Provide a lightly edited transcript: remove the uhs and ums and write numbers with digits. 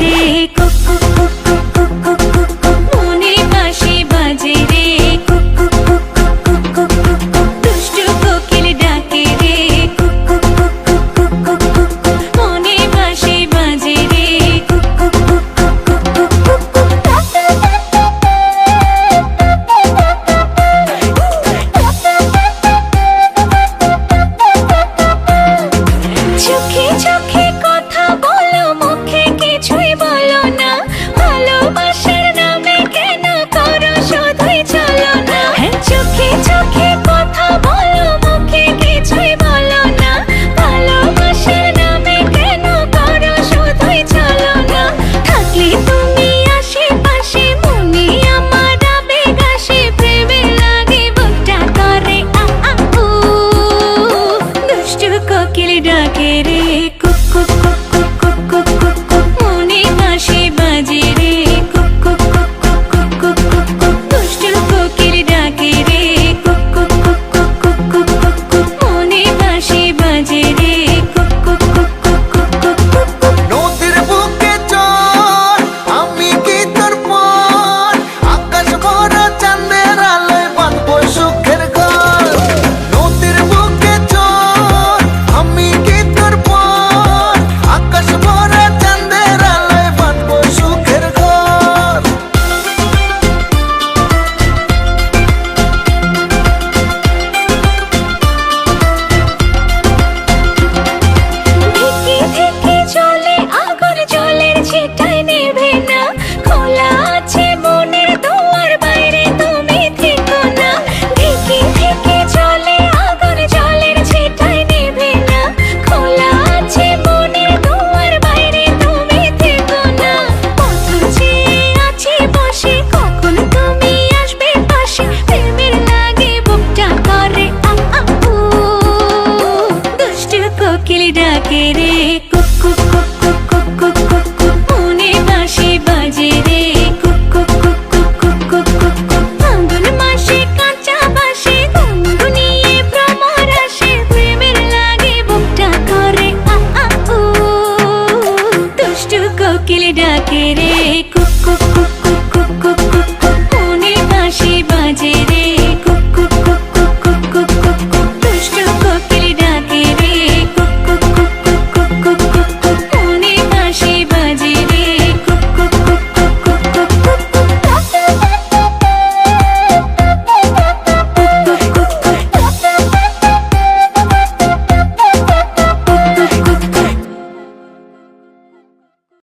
রে কুক কুক কুক কুক কুক কুক কুক কুক মনে বাঁশি বাজে রে কুক কুক কুক কুক কুক কুক কুক কুক দুষ্টু কোকিল ডাকে রে কুক কুক কুক কুক কুক কুক কুক কুক মনে বাঁশি বাজে রে কুক কুক কুক কুক কুক কুক কুক কুক চোখে চোখে কথা বলো মুখে কিছুই বলো না ভালোবাসার নামে কেন করো শুধুই চলো না চোখে চোখে কথা বলো মুখে কিছুই বলো না ভালোবাসার নামে কেন করো শুধুই চলো না থাকলে তুমি আশেপাশে মনে আমার আবেগ আসে প্রেমে লাগে বুকটা করে আ আ উ দুষ্টু কোকিল ডাকে রে কুক কুক কুক কুক কুক কুক কুক কুক মনে বাঁশি বাজে রে কুক কুক কুক কুক কুক কুক কুক কুক দুষ্টু কোকিল ডাকে রে কুক কুক কুক কুক কুক কুক কুক কুক মনে বাঁশি বাজে রে কুক কুক কুক কুক কুক কুক কুক কুক নদীর বুকে চর আমি কি তোর পর আকাশ ভরা চাঁদের আলোয় বাঁধবো সুখের ঘর নদীর বুকে চর আমি কি তোর পর আকাশ ভরা চাঁদের আলোয় বাঁধবো সুখের ঘর ধিকি ধিকি চলে আগুন জলের ছিটায় নেভে না খোলা আছে মনের দুয়ার বাইরে তুমি থেকো না ধিকি ধিকি চলে আগুন জলের ছিটায় নেভে না খোলা আছে মনের দুয়ার বাইরে তুমি থেকো না পথ চেয়ে আছি বসে কখন তুমি আসবে পাশে প্রেমের লাগে বুকটা করে আ আ উ দুষ্টু কোকিল ডাকে রে কুক কুক কুক কুক কুক কুক কুক কুক মনে বাঁশি বাজে রে কুক কুক কুক কুক কুক কুক কুক কুক ফাল্গুন মাসে কাঁচা বাঁশি গুনগুনিয়ে ভ্রমর আসে প্রেমের লাগে বুকটা করে আ আ উ দুষ্টু কোকিল ডাকে রে কুক কুক কুক